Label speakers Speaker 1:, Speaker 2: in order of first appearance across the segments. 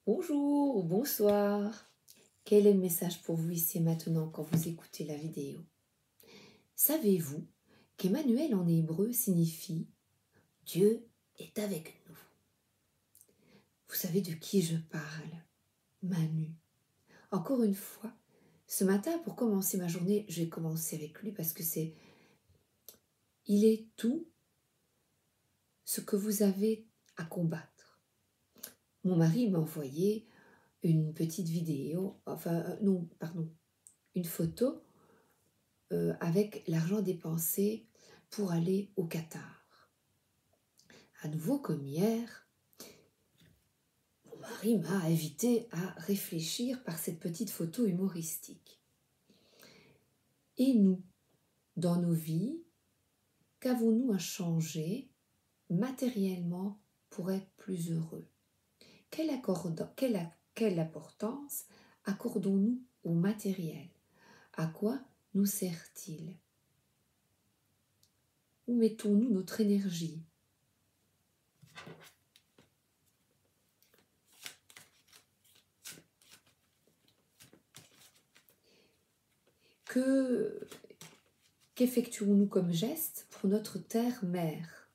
Speaker 1: Bonjour ou bonsoir. Quel est le message pour vous ici et maintenant quand vous écoutez la vidéo? Savez-vous qu'Emmanuel en hébreu signifie Dieu est avec nous? Vous savez de qui je parle? Manu. Encore une fois, ce matin pour commencer ma journée, je vais commencer avec lui parce que il est tout ce que vous avez à combattre. Mon mari m'a envoyé une petite vidéo, une photo avec l'argent dépensé pour aller au Qatar. À nouveau, comme hier, mon mari m'a invité à réfléchir par cette petite photo humoristique. Et nous, dans nos vies, qu'avons-nous à changer matériellement pour être plus heureux? Quelle importance accordons-nous au matériel? À quoi nous sert-il? Où mettons-nous notre énergie? Qu'effectuons-nous comme geste pour notre terre-mère?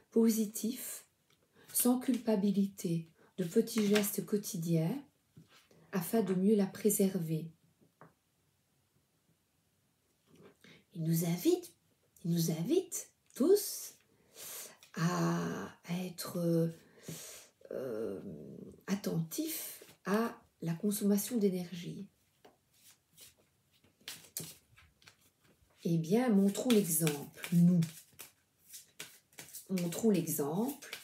Speaker 1: Positif, sans culpabilité, de petits gestes quotidiens afin de mieux la préserver. Il nous invite tous à être attentifs à la consommation d'énergie. Eh bien, montrons l'exemple, nous. Montrons l'exemple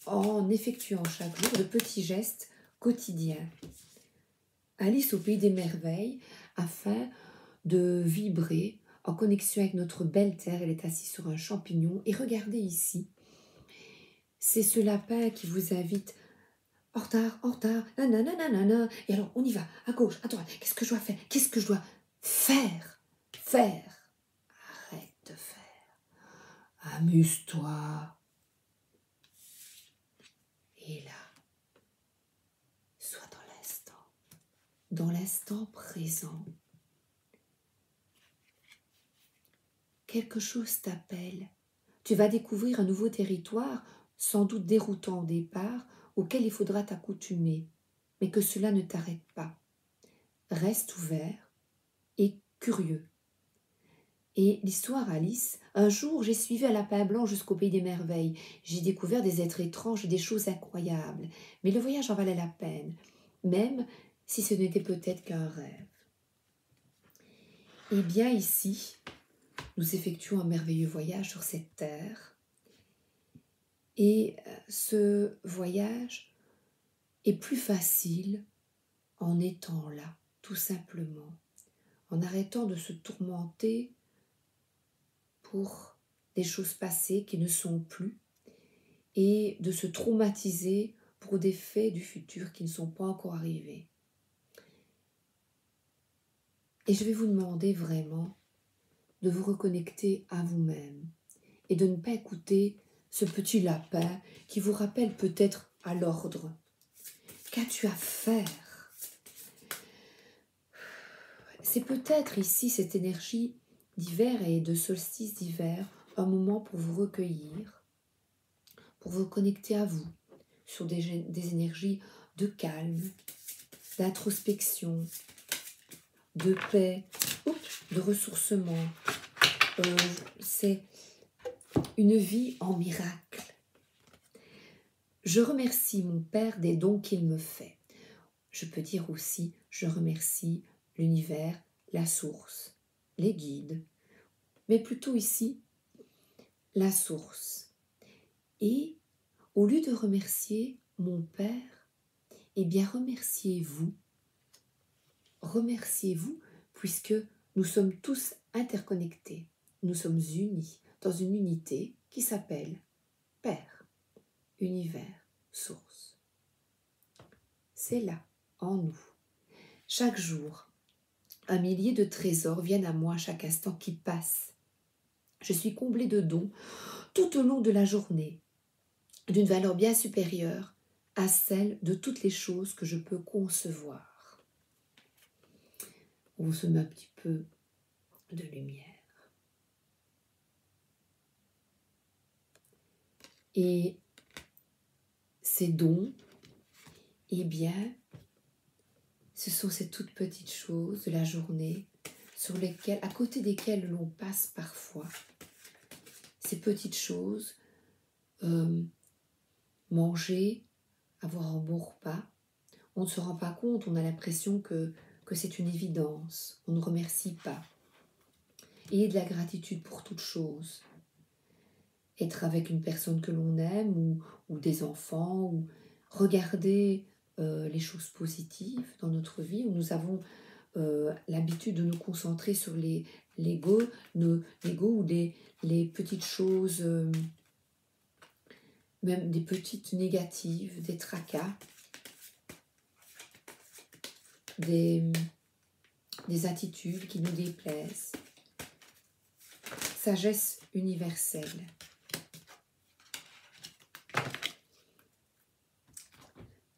Speaker 1: en effectuant chaque jour de petits gestes quotidiens. Alice au pays des merveilles, afin de vibrer en connexion avec notre belle terre. Elle est assise sur un champignon. Et regardez ici, c'est ce lapin qui vous invite en retard, nanana. Et alors, on y va, à gauche, à droite. Qu'est-ce que je dois faire? Qu'est-ce que je dois faire? Arrête de faire. Amuse-toi. Et là, sois dans l'instant présent. Quelque chose t'appelle. Tu vas découvrir un nouveau territoire, sans doute déroutant au départ, auquel il faudra t'accoutumer, mais que cela ne t'arrête pas. Reste ouvert et curieux. Et l'histoire Alice, un jour j'ai suivi un lapin blanc jusqu'au pays des merveilles. J'ai découvert des êtres étranges et des choses incroyables, mais le voyage en valait la peine, même si ce n'était peut-être qu'un rêve. Et bien ici, nous effectuons un merveilleux voyage sur cette terre. Et ce voyage est plus facile en étant là, tout simplement, en arrêtant de se tourmenter pour des choses passées qui ne sont plus et de se traumatiser pour des faits du futur qui ne sont pas encore arrivés. Et je vais vous demander vraiment de vous reconnecter à vous-même et de ne pas écouter ce petit lapin qui vous rappelle peut-être à l'ordre. Qu'as-tu à faire? C'est peut-être ici cette énergie d'hiver et de solstice d'hiver, un moment pour vous recueillir, pour vous connecter à vous, sur des énergies de calme, d'introspection, de paix, de ressourcement. C'est une vie en miracle. Je remercie mon Père des dons qu'il me fait. Je peux dire aussi, je remercie l'univers, la source, les guides, mais plutôt ici, la source. Et au lieu de remercier mon Père, eh bien remerciez-vous puisque nous sommes tous interconnectés. Nous sommes unis dans une unité qui s'appelle Père, Univers, Source. C'est là, en nous. Chaque jour, un millier de trésors viennent à moi à chaque instant qui passe. Je suis comblée de dons tout au long de la journée, d'une valeur bien supérieure à celle de toutes les choses que je peux concevoir. On se met un petit peu de lumière. Et ces dons, eh bien, ce sont ces toutes petites choses de la journée à côté desquelles l'on passe parfois. Ces petites choses, manger, avoir un bon repas, on ne se rend pas compte, on a l'impression que c'est une évidence, on ne remercie pas. Ayez de la gratitude pour toute chose. Être avec une personne que l'on aime ou des enfants, ou regarder les choses positives dans notre vie, où nous avons l'habitude de nous concentrer sur l'ego ou les petites choses, même des petites négatives, des tracas, des attitudes qui nous déplaisent. Sagesse universelle.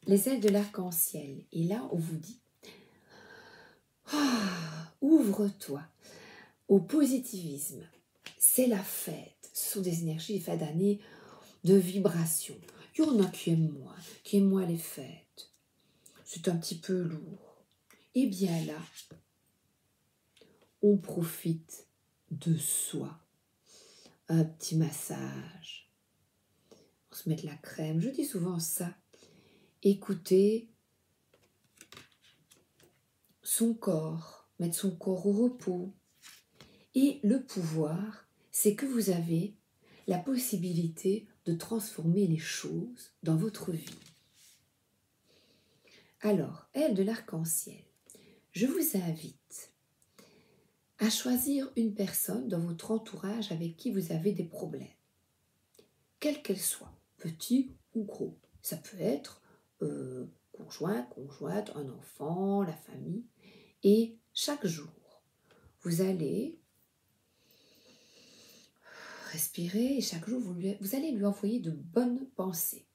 Speaker 1: Les ailes de l'arc-en-ciel. Et là, on vous dit, ouvre-toi au positivisme. C'est la fête. Ce sont des énergies, des fêtes d'année, de vibration. Il y en a qui aiment moins les fêtes. C'est un petit peu lourd. Et bien là, on profite de soi. Un petit massage. On se met de la crème. Je dis souvent ça. Écoutez son corps, mettre son corps au repos. Et le pouvoir, c'est que vous avez la possibilité de transformer les choses dans votre vie. Alors, aile de l'arc-en-ciel, je vous invite à choisir une personne dans votre entourage avec qui vous avez des problèmes, quelle qu'elle soit, petit ou gros. Ça peut être conjoint, conjointe, un enfant, la famille. Et chaque jour, vous allez respirer et chaque jour, vous allez lui envoyer de bonnes pensées.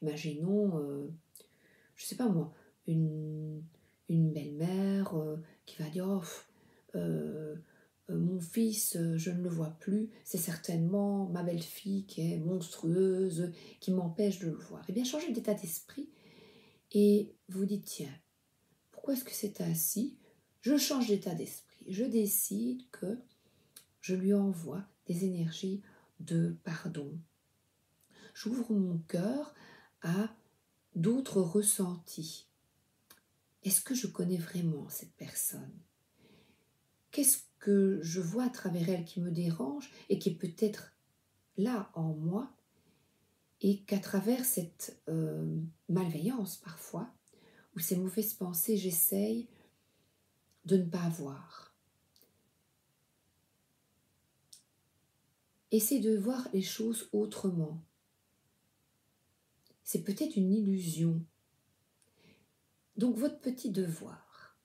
Speaker 1: Imaginons, je ne sais pas moi, une belle-mère qui va dire mon fils, je ne le vois plus, c'est certainement ma belle-fille qui est monstrueuse, qui m'empêche de le voir. Eh bien, changez d'état d'esprit et vous dites, tiens, pourquoi est-ce que c'est ainsi? Je change d'état d'esprit. Je décide que je lui envoie des énergies de pardon. J'ouvre mon cœur à d'autres ressentis. Est-ce que je connais vraiment cette personne? Qu'est-ce que je vois à travers elle qui me dérange et qui est peut-être là en moi et qu'à travers cette malveillance parfois ou ces mauvaises pensées, j'essaye de ne pas voir. Essayez de voir les choses autrement. C'est peut-être une illusion. Donc votre petit devoir,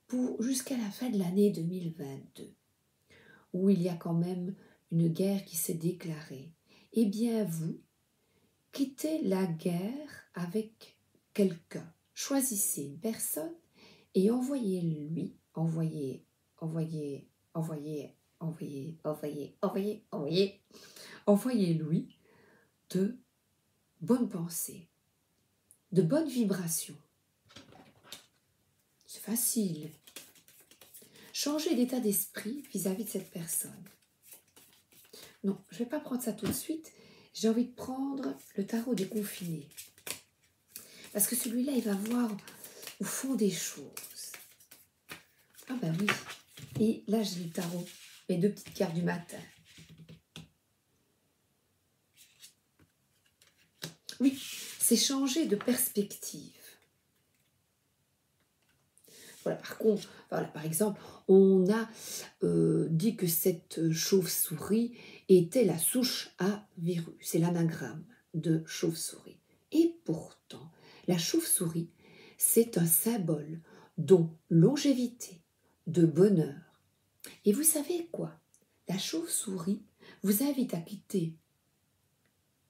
Speaker 1: pour jusqu'à la fin de l'année 2022, où il y a quand même une guerre qui s'est déclarée, eh bien vous, quittez la guerre avec quelqu'un. Choisissez une personne et envoyez-lui de bonnes pensées, de bonnes vibrations. C'est facile. Changez d'état d'esprit vis-à-vis de cette personne. Non, je ne vais pas prendre ça tout de suite. J'ai envie de prendre le tarot des confinés. Parce que celui-là, il va voir au fond des choses. Ah ben oui. Et là, j'ai le tarot, mes deux petites cartes du matin. Oui, c'est changer de perspective. Voilà, par exemple, on a dit que cette chauve-souris était la souche à virus. C'est l'anagramme de chauve-souris. Et pourtant, la chauve-souris, c'est un symbole de longévité, de bonheur. Et vous savez quoi? La chauve-souris vous invite à quitter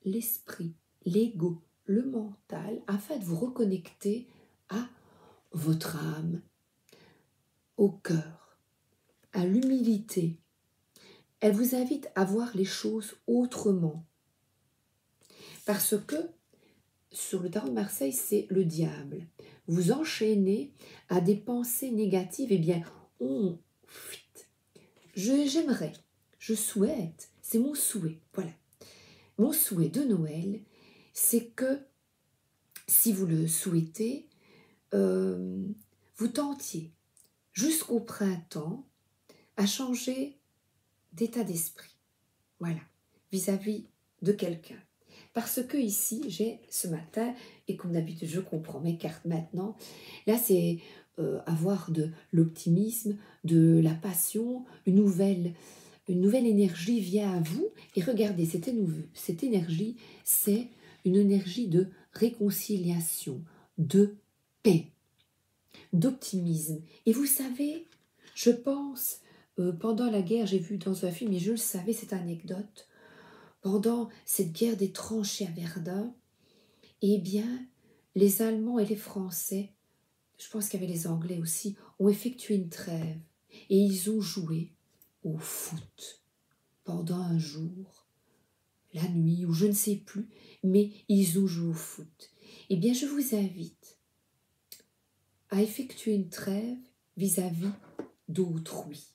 Speaker 1: l'esprit, l'ego, le mental afin de vous reconnecter à votre âme, au cœur, à l'humilité. Elle vous invite à voir les choses autrement. Parce que sur le tarot de Marseille, c'est le diable. Vous enchaînez à des pensées négatives, eh bien, j'aimerais, je souhaite, c'est mon souhait, voilà. Mon souhait de Noël, c'est que, si vous le souhaitez, vous tentiez jusqu'au printemps à changer d'état d'esprit, voilà, vis-à-vis de quelqu'un. Parce que ici, j'ai ce matin, et comme d'habitude, je comprends mes cartes maintenant, là c'est avoir de l'optimisme, de la passion, une nouvelle énergie vient à vous, et regardez, cette énergie, c'est une énergie de réconciliation, de paix, d'optimisme. Et vous savez, je pense, pendant la guerre, j'ai vu dans un film, et je le savais, cette anecdote, pendant cette guerre des tranchées à Verdun, eh bien, les Allemands et les Français, je pense qu'il y avait les Anglais aussi, ont effectué une trêve, et ils ont joué au foot pendant un jour, la nuit, ou je ne sais plus, mais ils ont joué au foot. Eh bien, je vous invite à effectuer une trêve vis-à-vis d'autrui.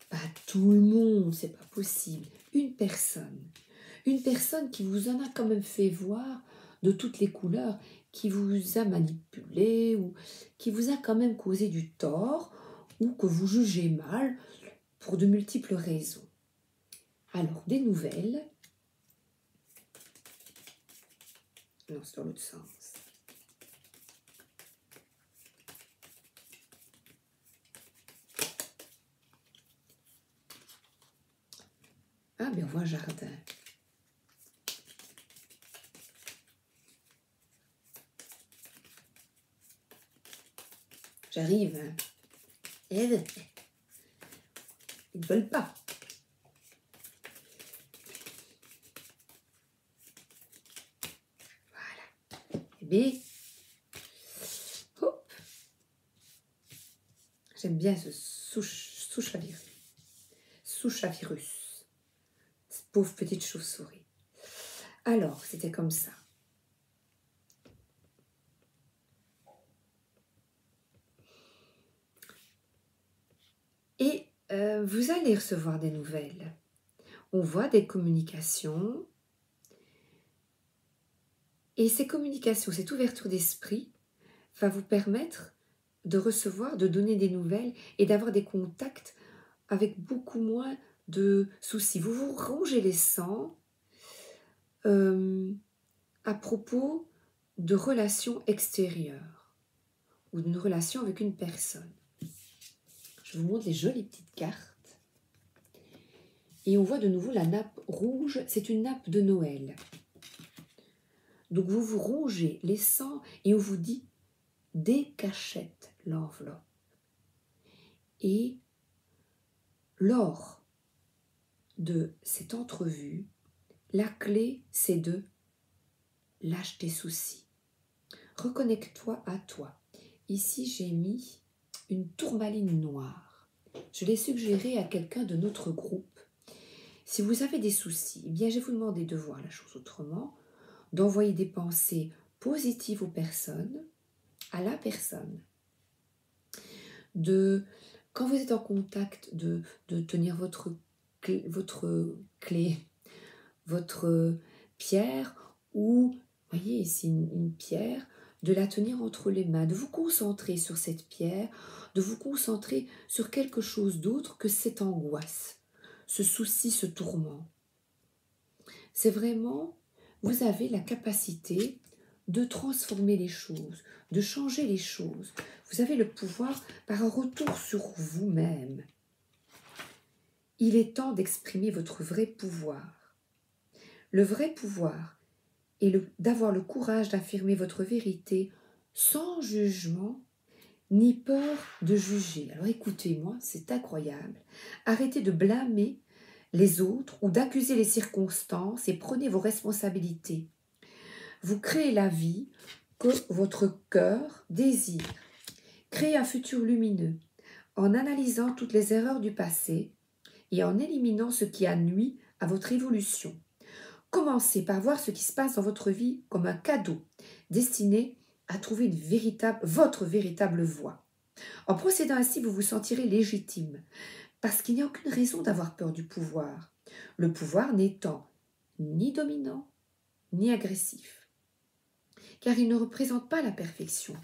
Speaker 1: Pas tout le monde, c'est pas possible. Une personne qui vous en a quand même fait voir de toutes les couleurs, qui vous a manipulé ou qui vous a quand même causé du tort ou que vous jugez mal pour de multiples raisons. Alors, des nouvelles. Non, c'est dans l'autre sens. Ah, mais on voit un jardin. J'arrive. Hein. Ils ne veulent pas. Voilà. Eh bien, hop. J'aime bien ce souche à virus. Cette pauvre petite chauve-souris. Alors, c'était comme ça. Et vous allez recevoir des nouvelles. On voit des communications. Et ces communications, cette ouverture d'esprit va vous permettre de recevoir, de donner des nouvelles et d'avoir des contacts avec beaucoup moins de soucis. Vous vous rongez les sangs à propos de relations extérieures ou d'une relation avec une personne. Je vous montre les jolies petites cartes. Et on voit de nouveau la nappe rouge, c'est une nappe de Noël. Donc vous vous rongez les sangs et on vous dit décachette l'enveloppe. Et lors de cette entrevue, la clé c'est de lâche tes soucis. Reconnecte-toi à toi. Ici j'ai mis une tourmaline noire. Je l'ai suggérée à quelqu'un de notre groupe. Si vous avez des soucis, eh bien je vais vous demander de voir la chose autrement, d'envoyer des pensées positives aux personnes, à la personne, quand vous êtes en contact, de tenir votre clé, votre pierre, ou, voyez ici une pierre, de la tenir entre les mains, de vous concentrer sur cette pierre, de vous concentrer sur quelque chose d'autre que cette angoisse, ce souci, ce tourment. C'est vraiment, vous avez la capacité de transformer les choses, de changer les choses. Vous avez le pouvoir par un retour sur vous-même. Il est temps d'exprimer votre vrai pouvoir. Le vrai pouvoir est d'avoir le courage d'affirmer votre vérité sans jugement ni peur de juger. Alors écoutez-moi, c'est incroyable. Arrêtez de blâmer les autres ou d'accuser les circonstances et prenez vos responsabilités. Vous créez la vie que votre cœur désire. Créez un futur lumineux en analysant toutes les erreurs du passé et en éliminant ce qui a nui à votre évolution. Commencez par voir ce qui se passe dans votre vie comme un cadeau destiné à trouver votre véritable voie. En procédant ainsi, vous vous sentirez légitime parce qu'il n'y a aucune raison d'avoir peur du pouvoir. Le pouvoir n'étant ni dominant ni agressif, car il ne représente pas la perfection.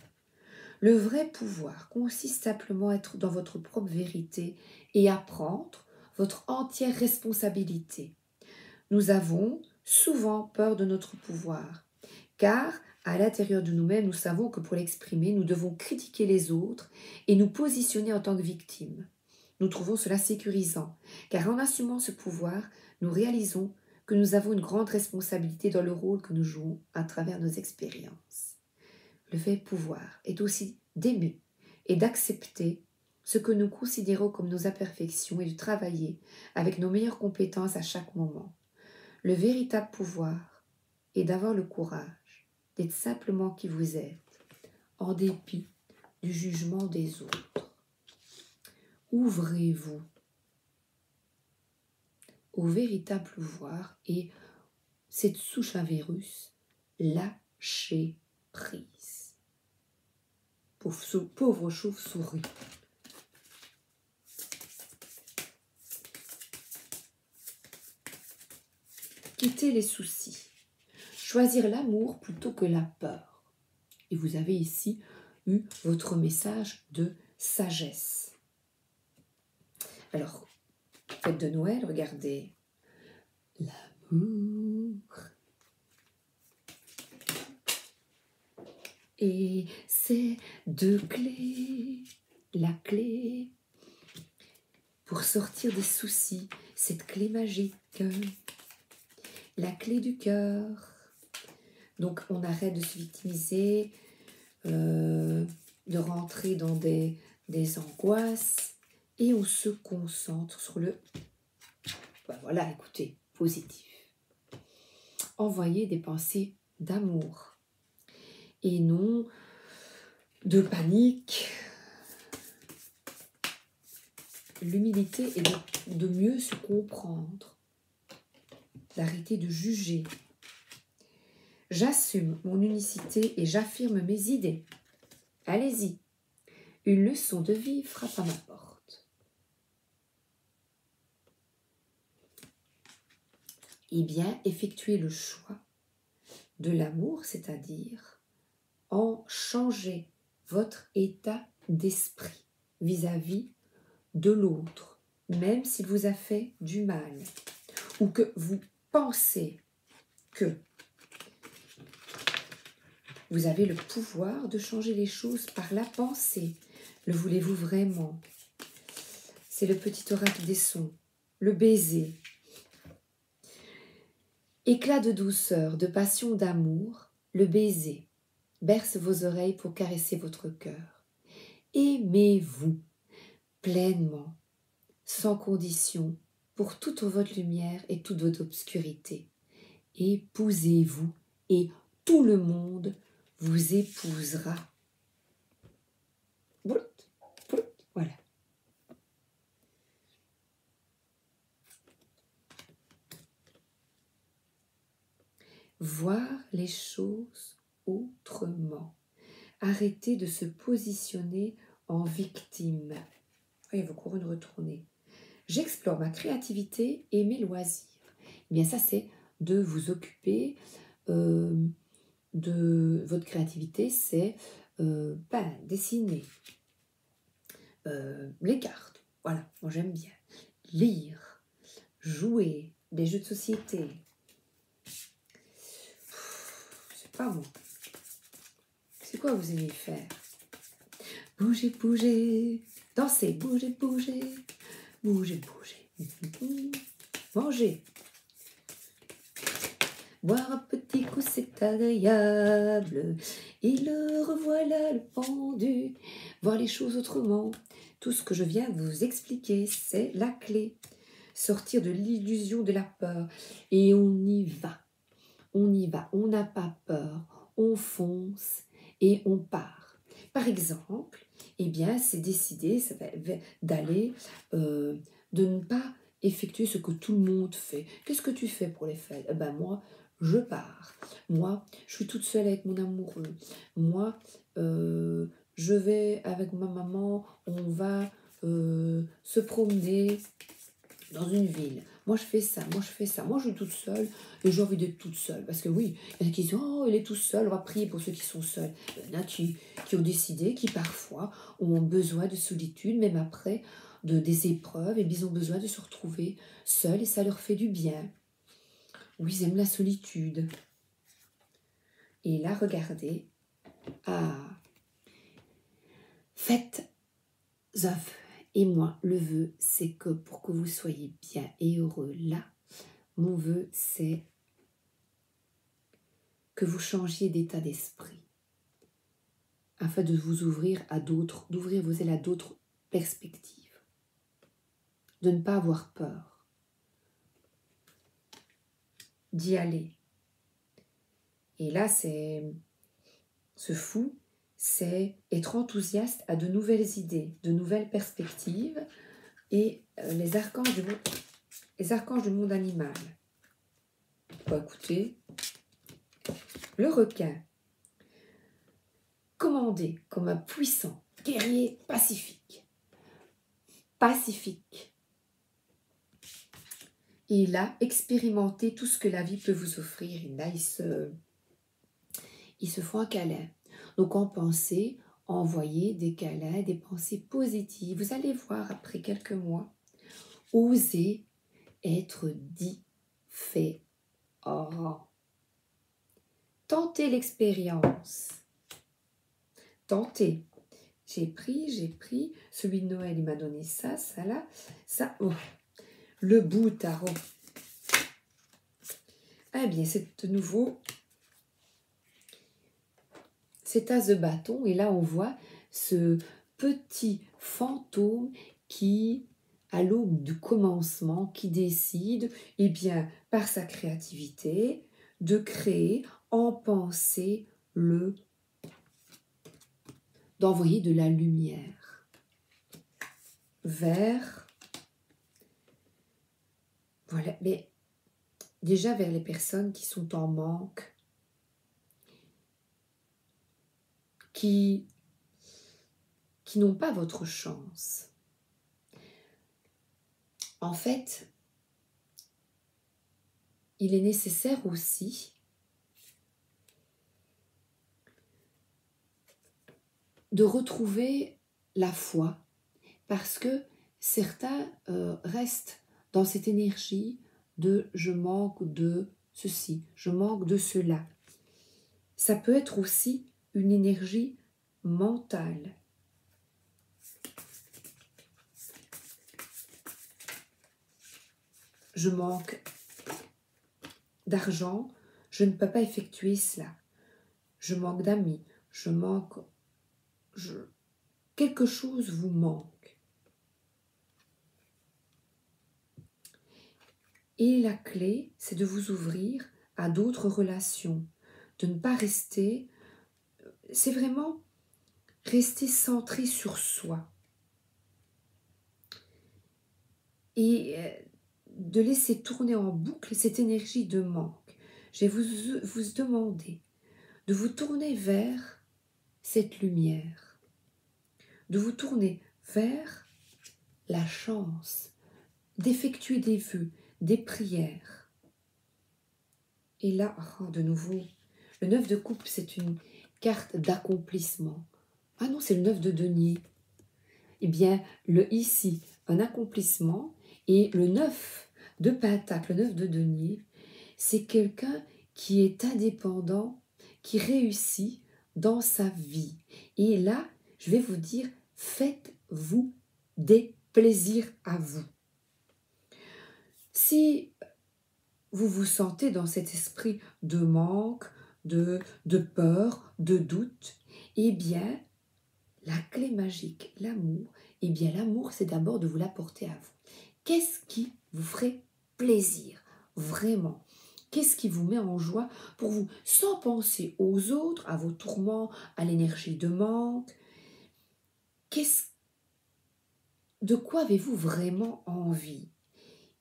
Speaker 1: Le vrai pouvoir consiste simplement à être dans votre propre vérité et à prendre votre entière responsabilité. Nous avons souvent peur de notre pouvoir, car à l'intérieur de nous-mêmes, nous savons que pour l'exprimer, nous devons critiquer les autres et nous positionner en tant que victimes. Nous trouvons cela sécurisant, car en assumant ce pouvoir, nous réalisons que nous avons une grande responsabilité dans le rôle que nous jouons à travers nos expériences. Le vrai pouvoir est aussi d'aimer et d'accepter ce que nous considérons comme nos imperfections et de travailler avec nos meilleures compétences à chaque moment. Le véritable pouvoir est d'avoir le courage d'être simplement qui vous êtes, en dépit du jugement des autres. Ouvrez-vous au véritable pouvoir et cette souche à virus, lâchez prise. Pauvre chauve-souris. Quittez les soucis. Choisir l'amour plutôt que la peur. Et vous avez ici eu votre message de sagesse. Alors, fête de Noël, regardez. L'amour. Et c'est deux clés. La clé pour sortir des soucis, cette clé magique. La clé du cœur. Donc, on arrête de se victimiser, de rentrer dans des angoisses et on se concentre sur le, voilà, écoutez, positif. Envoyez des pensées d'amour et non de panique. L'humilité est de mieux se comprendre, d'arrêter de juger. J'assume mon unicité et j'affirme mes idées. Allez-y, une leçon de vie frappe à ma porte. Eh bien, effectuez le choix de l'amour, c'est-à-dire en changer votre état d'esprit vis-à-vis de l'autre, même s'il vous a fait du mal, ou que vous pensez que vous avez le pouvoir de changer les choses par la pensée. Le voulez-vous vraiment? C'est le petit oracle des sons, le baiser. Éclat de douceur, de passion, d'amour, le baiser berce vos oreilles pour caresser votre cœur. Aimez-vous pleinement, sans condition, pour toute votre lumière et toute votre obscurité. Épousez-vous et tout le monde vous épousera. Voilà. Voir les choses autrement. Arrêtez de se positionner en victime. Il y a vos couronnes retournées. J'explore ma créativité et mes loisirs. Eh bien, ça, c'est de vous occuper de votre créativité, c'est dessiner, les cartes. Voilà, moi j'aime bien. Lire, jouer, des jeux de société. C'est pas moi. C'est quoi vous aimez faire? Bouger, bouger, danser, bouger, bouger, bouger, bouger. Manger. Boire un petit coup, c'est agréable. Et le revoilà le pendu. Voir les choses autrement. Tout ce que je viens de vous expliquer, c'est la clé. Sortir de l'illusion de la peur. Et on y va. on y va, on n'a pas peur, on fonce et on part. Par exemple, eh bien, c'est décidé d'aller, de ne pas effectuer ce que tout le monde fait. Qu'est-ce que tu fais pour les fêtes? Eh ben moi, je pars. Moi, je suis toute seule avec mon amoureux. Moi, je vais avec ma maman, on va se promener dans une ville. Moi, je fais ça, moi, je fais ça. Moi, je suis toute seule et j'ai envie d'être toute seule. Parce que oui, il y en a qui disent, oh, elle est toute seule, on va prier pour ceux qui sont seuls. Il y en a qui ont décidé, qui parfois ont besoin de solitude, même après des épreuves, et ils ont besoin de se retrouver seuls et ça leur fait du bien. Oui, ils aiment la solitude. Et là, regardez, faites un vœu. Et moi, le vœu, c'est que pour que vous soyez bien et heureux là, mon vœu, c'est que vous changiez d'état d'esprit afin de vous ouvrir à d'autres, d'ouvrir vos ailes à d'autres perspectives, de ne pas avoir peur, d'y aller. Et là, ce fou, c'est être enthousiaste à de nouvelles idées, de nouvelles perspectives et les archanges du monde animal. Bon, écoutez, le requin, commandé comme un puissant guerrier pacifique. Pacifique. Et il a expérimenté tout ce que la vie peut vous offrir. Et là, ils se font un câlin. Donc en pensée, envoyez des câlins, des pensées positives. Vous allez voir après quelques mois, osez être différent. Tentez l'expérience. Tentez. J'ai pris. Celui de Noël, il m'a donné ça, ça là, ça. Oh. Le bout tarot. Eh bien, c'est de nouveau cet as de bâton. Et là, on voit ce petit fantôme qui, à l'aube du commencement, qui décide, eh bien, par sa créativité, de créer en pensée d'envoyer de la lumière vers, voilà, mais déjà vers les personnes qui sont en manque, qui n'ont pas votre chance. En fait, il est nécessaire aussi de retrouver la foi, parce que certains restent dans cette énergie de « je manque de ceci, je manque de cela ». Ça peut être aussi une énergie mentale. Je manque d'argent, je ne peux pas effectuer cela. Je manque d'amis, quelque chose vous manque. Et la clé, c'est de vous ouvrir à d'autres relations, de ne pas rester, c'est vraiment rester centré sur soi. Et de laisser tourner en boucle cette énergie de manque. Je vais vous demander de vous tourner vers cette lumière, de vous tourner vers la chance, d'effectuer des vœux, des prières. Et là, de nouveau, le 9 de coupe, c'est une carte d'accomplissement. Ah non, c'est le 9 de denier. Eh bien, ici, un accomplissement, et le 9 de pentacle, le 9 de denier, c'est quelqu'un qui est indépendant, qui réussit dans sa vie. Et là, je vais vous dire, faites-vous des plaisirs à vous. Si vous vous sentez dans cet esprit de manque, de peur, de doute, eh bien, la clé magique, l'amour, eh bien l'amour, c'est d'abord de vous l'apporter à vous. Qu'est-ce qui vous ferait plaisir, vraiment? Qu'est-ce qui vous met en joie pour vous, sans penser aux autres, à vos tourments, à l'énergie de manque? De quoi avez-vous vraiment envie?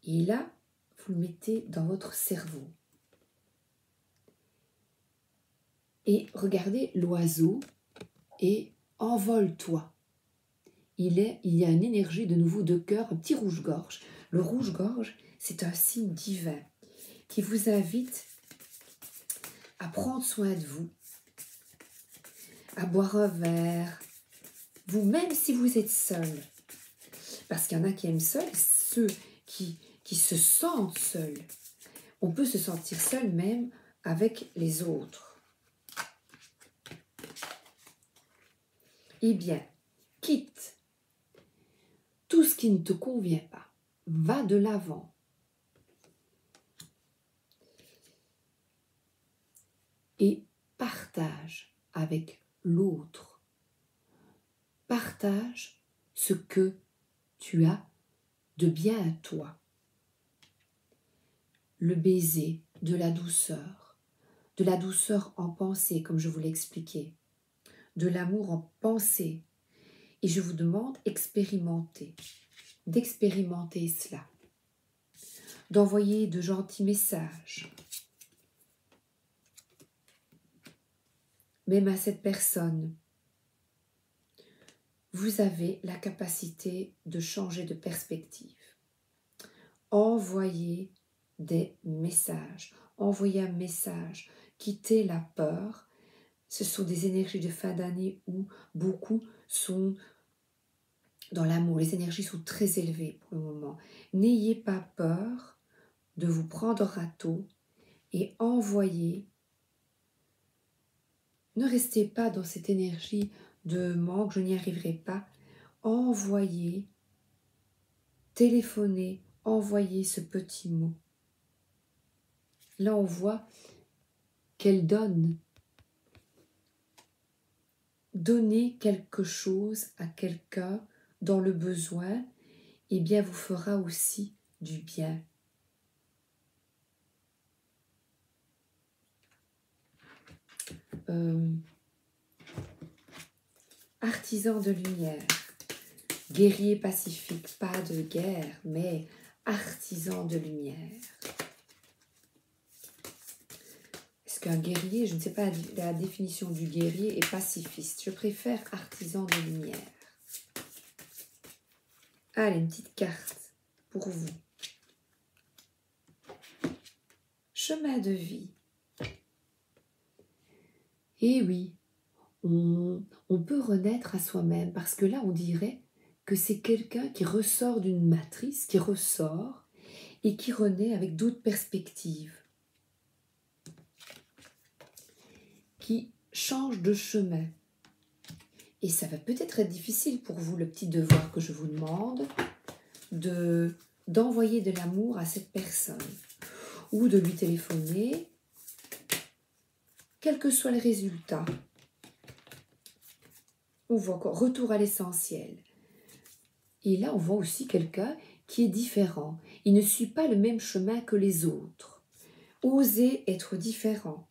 Speaker 1: Et là, vous le mettez dans votre cerveau. Et regardez l'oiseau et envole-toi. Il y a une énergie de nouveau de cœur, un petit rouge-gorge. Le rouge-gorge, c'est un signe divin qui vous invite à prendre soin de vous, à boire un verre, vous-même si vous êtes seul. Parce qu'il y en a qui aiment seul, ceux qui se sentent seuls. On peut se sentir seul même avec les autres. Eh bien, quitte tout ce qui ne te convient pas. Va de l'avant. Et partage avec l'autre. Partage ce que tu as de bien à toi. Le baiser, de la douceur en pensée, comme je vous l'ai expliqué, de l'amour en pensée. Et je vous demande d'expérimenter cela, d'envoyer de gentils messages, même à cette personne. Vous avez la capacité de changer de perspective. Envoyez des messages. Envoyez un message. Quittez la peur. Ce sont des énergies de fin d'année où beaucoup sont dans l'amour. Les énergies sont très élevées pour le moment. N'ayez pas peur de vous prendre au râteau et envoyez. Ne restez pas dans cette énergie de manque, je n'y arriverai pas. Envoyez, téléphonez, envoyez ce petit mot. Là, on voit qu'elle donne. Donner quelque chose à quelqu'un dans le besoin, eh bien, vous fera aussi du bien. Artisan de lumière, guerrier pacifique, pas de guerre, mais artisan de lumière. Est-ce qu'un guerrier, je ne sais pas la définition du guerrier, est pacifiste. Je préfère artisan de lumière. Allez, une petite carte pour vous. Chemin de vie. Eh oui, on peut renaître à soi-même parce que là, on dirait que c'est quelqu'un qui ressort d'une matrice, qui ressort et qui renaît avec d'autres perspectives, qui change de chemin. Et ça va peut-être être difficile pour vous, le petit devoir que je vous demande, d'envoyer de l'amour à cette personne ou de lui téléphoner, quel que soit le résultat. On voit encore retour à l'essentiel. Et là, on voit aussi quelqu'un qui est différent. Il ne suit pas le même chemin que les autres. Oser être différent.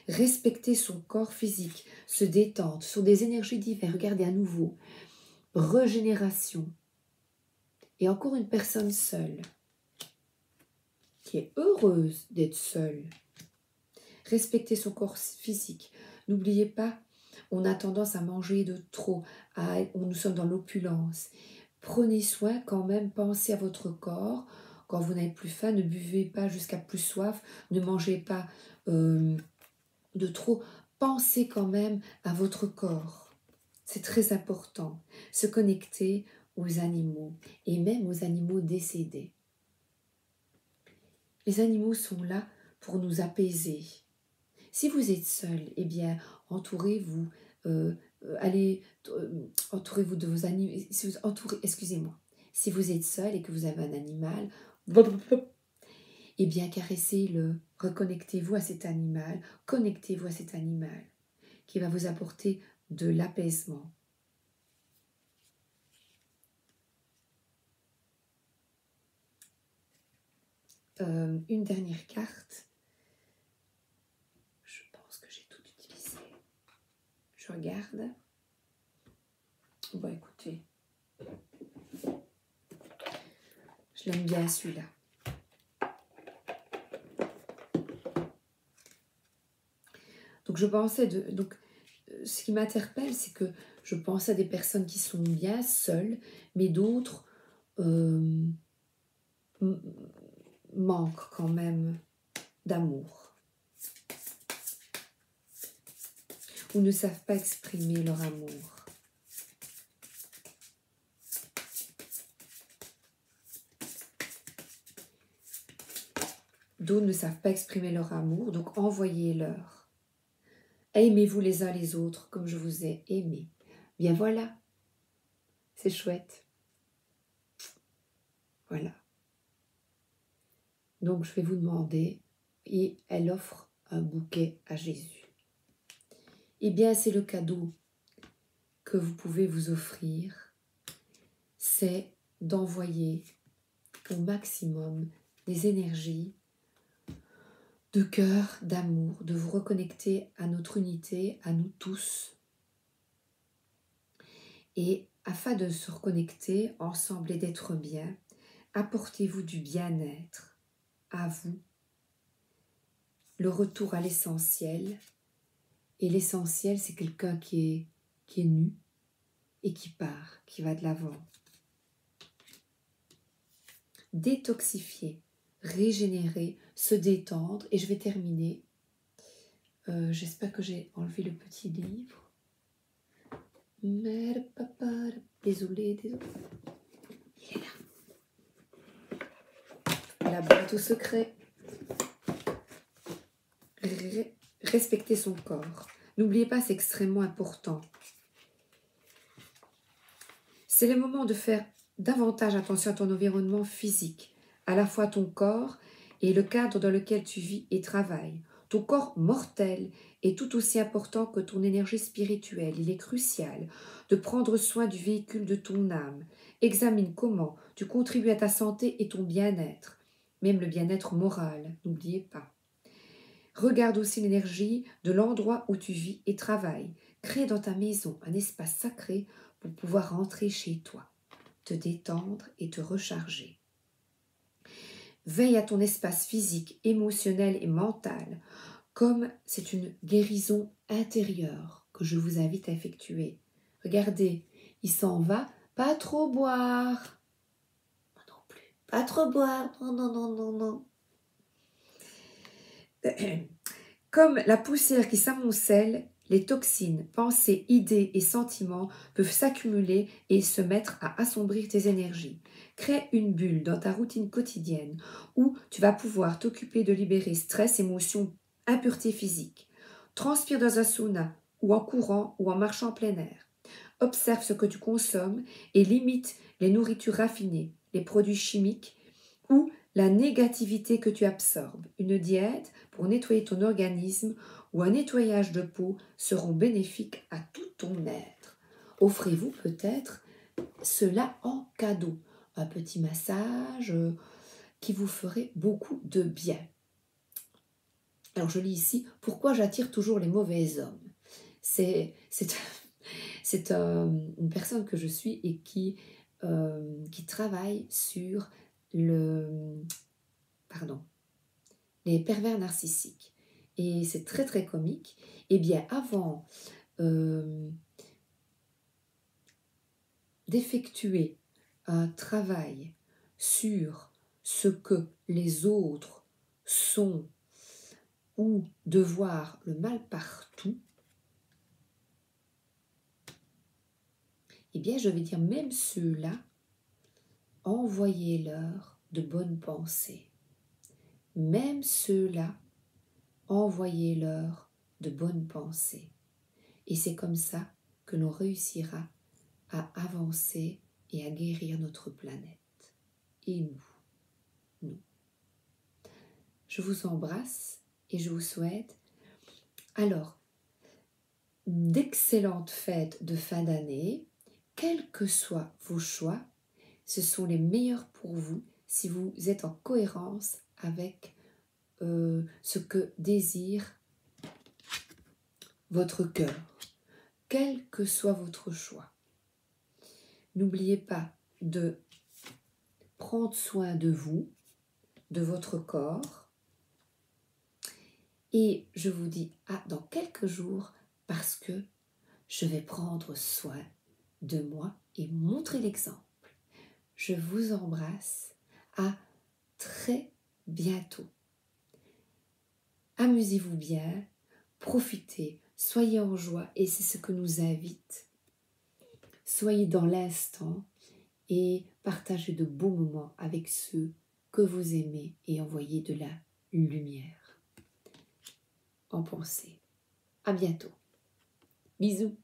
Speaker 1: Respecter son corps physique. Se détendre. Ce sont des énergies diverses. Regardez à nouveau. Régénération. Et encore une personne seule. Qui est heureuse d'être seule. Respecter son corps physique. N'oubliez pas, on a tendance à manger de trop. Nous sommes dans l'opulence. Prenez soin quand même, pensez à votre corps. Quand vous n'avez plus faim, ne buvez pas jusqu'à plus soif, ne mangez pas de trop. Pensez quand même à votre corps. C'est très important. Se connecter aux animaux et même aux animaux décédés. Les animaux sont là pour nous apaiser. Si vous êtes seul, eh bien, entourez-vous. Entourez-vous de vos animaux. Excusez-moi. Si vous êtes seul et que vous avez un animal, eh bien, caressez-le. Reconnectez-vous à cet animal. Connectez-vous à cet animal qui va vous apporter de l'apaisement. Une dernière carte. Je regarde. Bon, écoutez. Je l'aime bien celui-là. Donc je pensais ce qui m'interpelle, c'est que je pense à des personnes qui sont bien seules, mais d'autres manquent quand même d'amour ou ne savent pas exprimer leur amour. D'autres ne savent pas exprimer leur amour, donc envoyez-leur. Aimez-vous les uns les autres comme je vous ai aimé. Bien voilà, c'est chouette. Voilà. Donc je vais vous demander, et elle offre un bouquet à Jésus. Eh bien c'est le cadeau que vous pouvez vous offrir, c'est d'envoyer au maximum des énergies de cœur, d'amour, de vous reconnecter à notre unité, à nous tous. Et afin de se reconnecter ensemble et d'être bien, apportez-vous du bien-être à vous, le retour à l'essentiel. Et l'essentiel, c'est quelqu'un qui est nu et qui part, qui va de l'avant. Détoxifier, régénérer, se détendre. Et je vais terminer. J'espère que j'ai enlevé le petit livre. Désolée. Il est là. La boîte au secret. Respecter son corps. N'oubliez pas, c'est extrêmement important. C'est le moment de faire davantage attention à ton environnement physique, à la fois ton corps et le cadre dans lequel tu vis et travailles. Ton corps mortel est tout aussi important que ton énergie spirituelle. Il est crucial de prendre soin du véhicule de ton âme. Examine comment tu contribues à ta santé et ton bien-être, même le bien-être moral, n'oubliez pas. Regarde aussi l'énergie de l'endroit où tu vis et travailles. Crée dans ta maison un espace sacré pour pouvoir rentrer chez toi, te détendre et te recharger. Veille à ton espace physique, émotionnel et mental, comme c'est une guérison intérieure que je vous invite à effectuer. Regardez, il s'en va, pas trop boire. Moi non plus, pas trop boire, non. Comme la poussière qui s'amoncelle, les toxines, pensées, idées et sentiments peuvent s'accumuler et se mettre à assombrir tes énergies. Crée une bulle dans ta routine quotidienne où tu vas pouvoir t'occuper de libérer stress, émotions, impuretés physiques. Transpire dans un sauna ou en courant ou en marchant en plein air. Observe ce que tu consommes et limite les nourritures raffinées, les produits chimiques ou la négativité que tu absorbes. Une diète pour nettoyer ton organisme ou un nettoyage de peau seront bénéfiques à tout ton être. Offrez-vous peut-être cela en cadeau. Un petit massage qui vous ferait beaucoup de bien. Alors je lis ici, pourquoi j'attire toujours les mauvais hommes? C'est une personne que je suis et qui travaille sur les pervers narcissiques. Et c'est très très comique. Eh bien, avant d'effectuer un travail sur ce que les autres sont ou de voir le mal partout, eh bien, je vais dire même ceux-là, envoyez-leur de bonnes pensées. Même ceux-là, envoyez-leur de bonnes pensées. Et c'est comme ça que l'on réussira à avancer et à guérir notre planète. Et nous. Je vous embrasse et je vous souhaite alors d'excellentes fêtes de fin d'année, quels que soient vos choix, ce sont les meilleurs pour vous si vous êtes en cohérence avec ce que désire votre cœur. quel que soit votre choix. N'oubliez pas de prendre soin de vous, de votre corps. Et je vous dis à dans quelques jours parce que je vais prendre soin de moi et montrer l'exemple. Je vous embrasse. À très bientôt. Amusez-vous bien, profitez, soyez en joie et c'est ce que nous invite. Soyez dans l'instant et partagez de beaux moments avec ceux que vous aimez et envoyez de la lumière en pensée. À bientôt. Bisous.